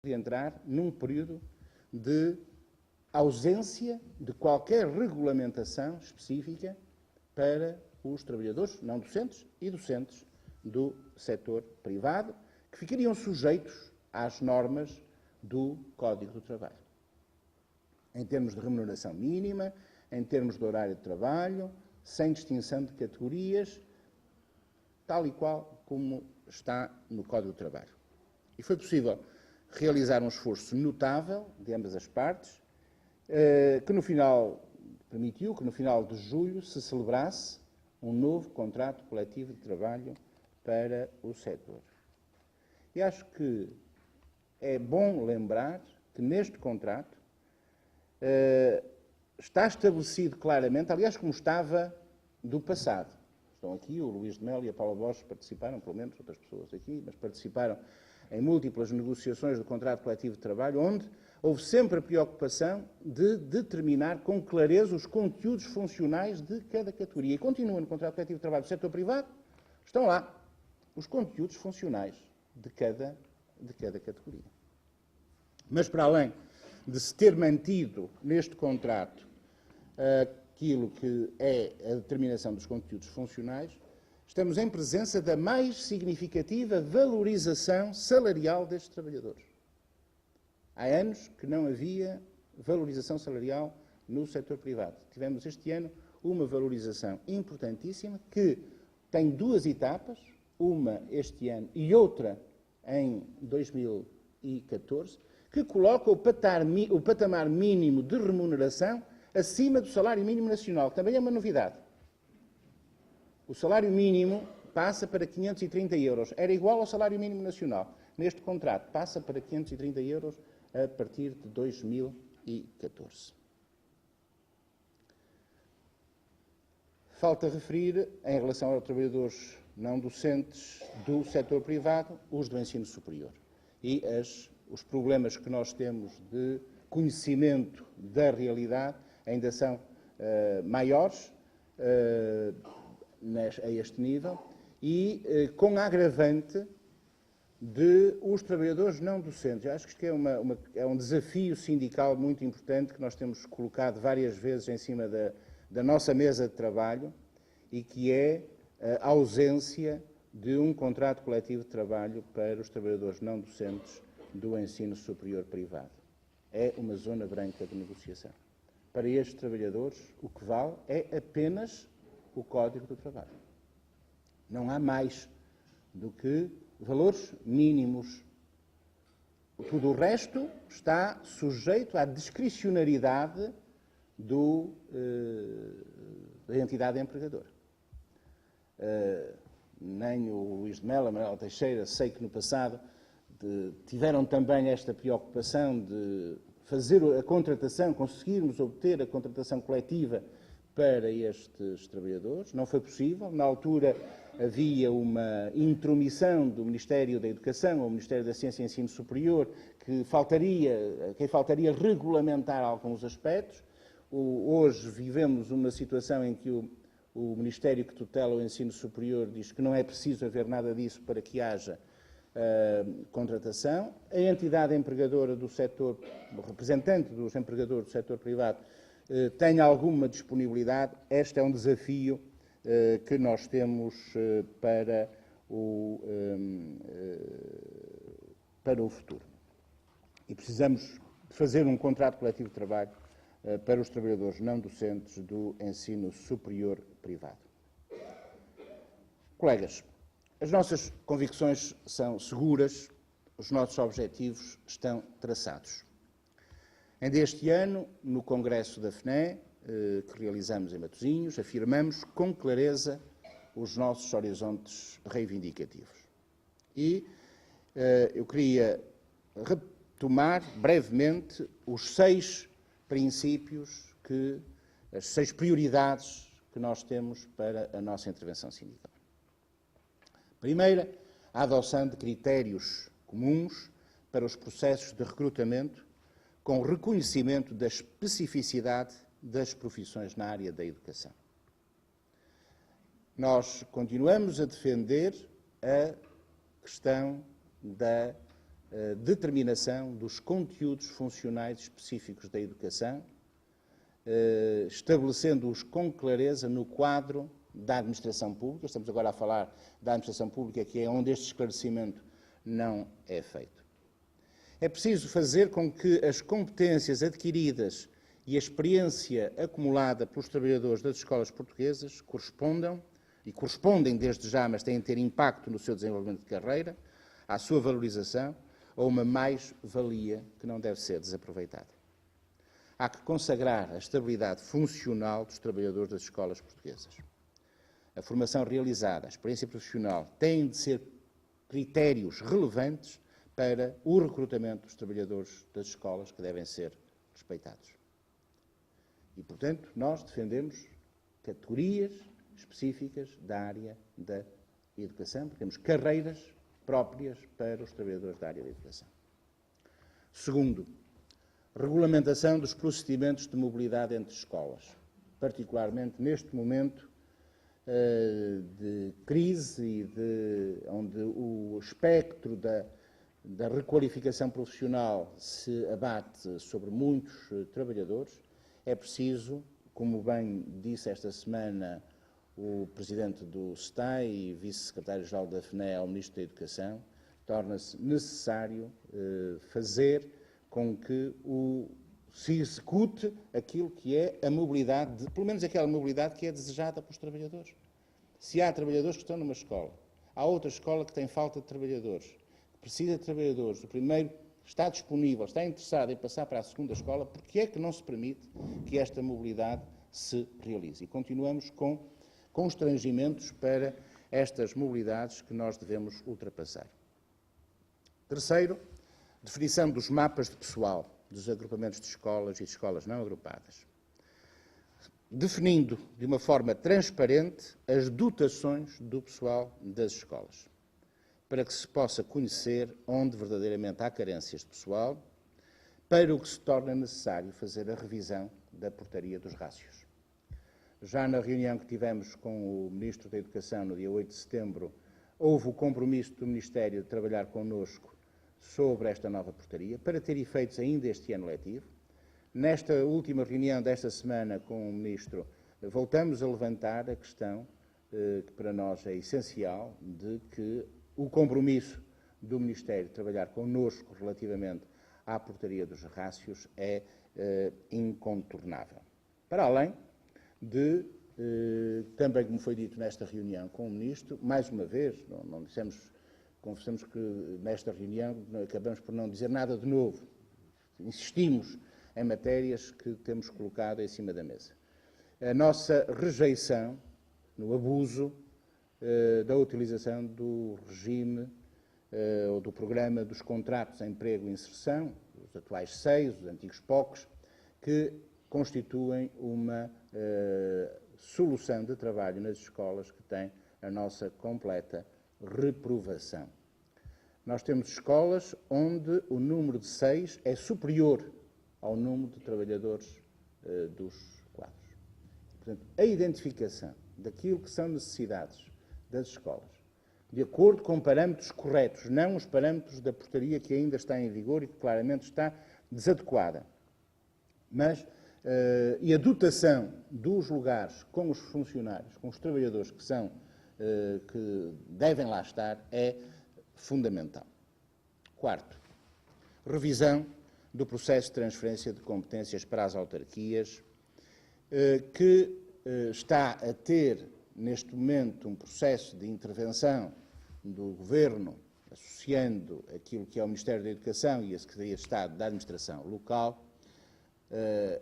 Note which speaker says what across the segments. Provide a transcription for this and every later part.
Speaker 1: de entrar num período de ausência de qualquer regulamentação específica para os trabalhadores não docentes e docentes do setor privado, que ficariam sujeitos às normas do Código do Trabalho. Em termos de remuneração mínima, em termos de horário de trabalho, sem distinção de categorias, tal e qual como está no Código do Trabalho. E foi possível realizar um esforço notável de ambas as partes, que no final permitiu que no final de julho se celebrasse um novo contrato coletivo de trabalho para o setor. E acho que é bom lembrar que neste contrato está estabelecido claramente, aliás, como estava do passado. Estão aqui, o Luís de Melo e a Paula Bosch participaram, pelo menos outras pessoas aqui, mas participaram em múltiplas negociações do contrato coletivo de trabalho, onde houve sempre a preocupação de determinar com clareza os conteúdos funcionais de cada categoria. E continua no contrato coletivo de trabalho do setor privado, estão lá os conteúdos funcionais de cada categoria. Mas para além de se ter mantido neste contrato aquilo que é a determinação dos conteúdos funcionais, estamos em presença da mais significativa valorização salarial destes trabalhadores. Há anos que não havia valorização salarial no setor privado. Tivemos este ano uma valorização importantíssima que tem duas etapas, uma este ano e outra em 2014, que coloca o patamar mínimo de remuneração acima do salário mínimo nacional, que também é uma novidade. O salário mínimo passa para 530 euros. Era igual ao salário mínimo nacional. Neste contrato, passa para 530 euros a partir de 2014. Falta referir, em relação aos trabalhadores não docentes do setor privado, os do ensino superior. E os problemas que nós temos de conhecimento da realidade ainda são maiores a este nível e com a agravante de os trabalhadores não docentes. Eu acho que isto é um desafio sindical muito importante que nós temos colocado várias vezes em cima da nossa mesa de trabalho e que é a ausência de um contrato coletivo de trabalho para os trabalhadores não docentes do ensino superior privado. É uma zona branca de negociação. Para estes trabalhadores, o que vale é apenas o Código do Trabalho. Não há mais do que valores mínimos. Tudo o resto está sujeito à discricionariedade da entidade empregadora. Nem o Luís de Melo, a Manuela Teixeira, sei que no passado tiveram também esta preocupação de fazer a contratação, conseguirmos obter a contratação coletiva para estes trabalhadores. Não foi possível. Na altura havia uma intromissão do Ministério da Educação, ou Ministério da Ciência e Ensino Superior, quem faltaria regulamentar alguns aspectos. Hoje vivemos uma situação em que o Ministério que tutela o ensino superior diz que não é preciso haver nada disso para que haja contratação. A entidade empregadora do setor, o representante dos empregadores do setor privado, tem alguma disponibilidade. Este é um desafio que nós temos para o futuro. E precisamos fazer um contrato coletivo de trabalho para os trabalhadores não docentes do ensino superior privado. Colegas, as nossas convicções são seguras, os nossos objetivos estão traçados. Ainda este ano, no Congresso da FNE, que realizamos em Matosinhos, afirmamos com clareza os nossos horizontes reivindicativos. E eu queria retomar brevemente os 6 princípios, as 6 prioridades que nós temos para a nossa intervenção sindical. Primeira, a adoção de critérios comuns para os processos de recrutamento, com reconhecimento da especificidade das profissões na área da educação. Nós continuamos a defender a questão da determinação dos conteúdos funcionais específicos da educação, estabelecendo-os com clareza no quadro da administração pública. Estamos agora a falar da administração pública, que é onde este esclarecimento não é feito. É preciso fazer com que as competências adquiridas e a experiência acumulada pelos trabalhadores das escolas portuguesas correspondam, e correspondem desde já, mas têm de ter impacto no seu desenvolvimento de carreira, à sua valorização, ou uma mais-valia que não deve ser desaproveitada. Há que consagrar a estabilidade funcional dos trabalhadores das escolas portuguesas. A formação realizada, a experiência profissional, têm de ser critérios relevantes para o recrutamento dos trabalhadores das escolas, que devem ser respeitados. E, portanto, nós defendemos categorias específicas da área da educação, porque temos carreiras próprias para os trabalhadores da área da educação. Segundo, regulamentação dos procedimentos de mobilidade entre escolas, particularmente neste momento de crise e onde o espectro da requalificação profissional se abate sobre muitos trabalhadores. É preciso, como bem disse esta semana o Presidente do SETAI e Vice-Secretário-Geral da FNE ao Ministro da Educação, torna-se necessário fazer com que se execute aquilo que é a mobilidade, pelo menos aquela mobilidade que é desejada pelos trabalhadores. Se há trabalhadores que estão numa escola, há outra escola que tem falta de trabalhadores, que precisa de trabalhadores, o primeiro está disponível, está interessado em passar para a segunda escola, porque é que não se permite que esta mobilidade se realize? E continuamos com constrangimentos para estas mobilidades que nós devemos ultrapassar. Terceiro, definição dos mapas de pessoal, dos agrupamentos de escolas e de escolas não agrupadas, definindo de uma forma transparente as dotações do pessoal das escolas, para que se possa conhecer onde verdadeiramente há carências de pessoal, para o que se torna necessário fazer a revisão da portaria dos rácios. Já na reunião que tivemos com o Ministro da Educação no dia 8 de setembro, houve o compromisso do Ministério de trabalhar connosco sobre esta nova portaria, para ter efeitos ainda este ano letivo. Nesta última reunião desta semana com o Ministro, voltamos a levantar a questão que para nós é essencial, de que o compromisso do Ministério de trabalhar connosco relativamente à portaria dos rácios é incontornável. Para além de, também como foi dito nesta reunião com o Ministro, mais uma vez, não dissemos, confessamos que nesta reunião acabamos por não dizer nada de novo. Insistimos em matérias que temos colocado em cima da mesa. A nossa rejeição no abuso da utilização do regime ou do programa dos contratos de emprego e inserção, os atuais SEIs, os antigos POCs, que constituem uma solução de trabalho nas escolas que tem a nossa completa reprovação. Nós temos escolas onde o número de SEIs é superior ao número de trabalhadores dos quadros. Portanto, a identificação daquilo que são necessidades das escolas, de acordo com parâmetros corretos, não os parâmetros da portaria que ainda está em vigor e que claramente está desadequada, mas e a dotação dos lugares com os funcionários, com os trabalhadores que devem lá estar, é fundamental. Quarto, revisão do processo de transferência de competências para as autarquias, que está a ter, neste momento, um processo de intervenção do Governo, associando aquilo que é o Ministério da Educação e a Secretaria de Estado da Administração Local,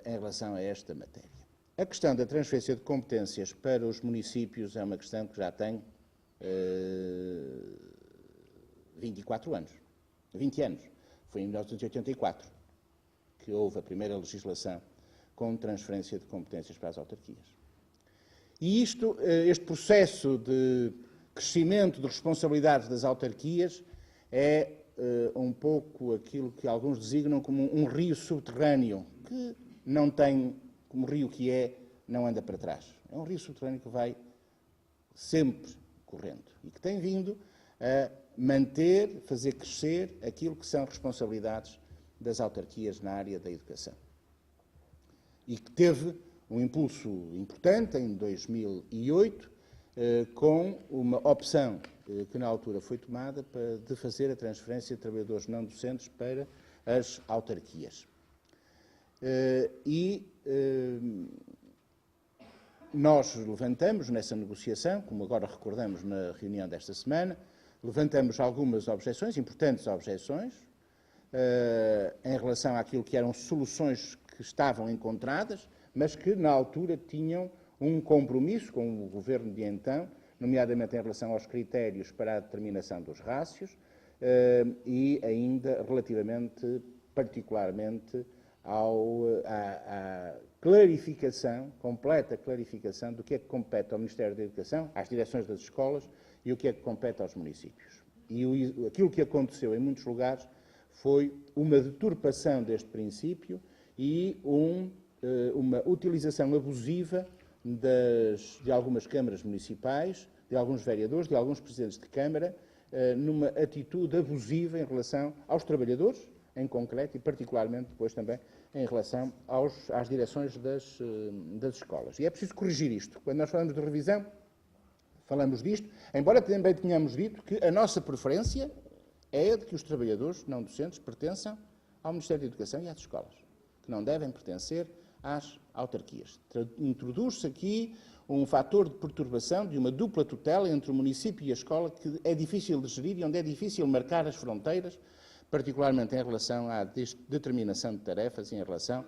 Speaker 1: em relação a esta matéria. A questão da transferência de competências para os municípios é uma questão que já tem 24 anos, 20 anos. Foi em 1984 que houve a primeira legislação com transferência de competências para as autarquias. E este processo de crescimento de responsabilidades das autarquias é um pouco aquilo que alguns designam como um rio subterrâneo, que não tem, como rio que é, não anda para trás. É um rio subterrâneo que vai sempre correndo e que tem vindo a manter, fazer crescer aquilo que são responsabilidades das autarquias na área da educação. E que teve um impulso importante em 2008, com uma opção que na altura foi tomada de fazer a transferência de trabalhadores não docentes para as autarquias. Nós levantamos nessa negociação, como agora recordamos na reunião desta semana, levantamos algumas objeções, importantes objeções, em relação àquilo que eram soluções que estavam encontradas, mas que na altura tinham um compromisso com o Governo de então, nomeadamente em relação aos critérios para a determinação dos rácios e ainda relativamente, particularmente, à clarificação, completa clarificação do que é que compete ao Ministério da Educação, às direções das escolas e o que é que compete aos municípios. E aquilo que aconteceu em muitos lugares foi uma deturpação deste princípio e uma utilização abusiva de algumas câmaras municipais, de alguns vereadores, de alguns presidentes de Câmara, numa atitude abusiva em relação aos trabalhadores, em concreto, e particularmente depois também em relação às direções das escolas. E é preciso corrigir isto. Quando nós falamos de revisão, falamos disto, embora também tenhamos dito que a nossa preferência é de que os trabalhadores não docentes pertençam ao Ministério da Educação e às escolas, que não devem pertencer às autarquias. Introduz-se aqui um fator de perturbação de uma dupla tutela entre o município e a escola que é difícil de gerir e onde é difícil marcar as fronteiras, particularmente em relação à determinação de tarefas e em relação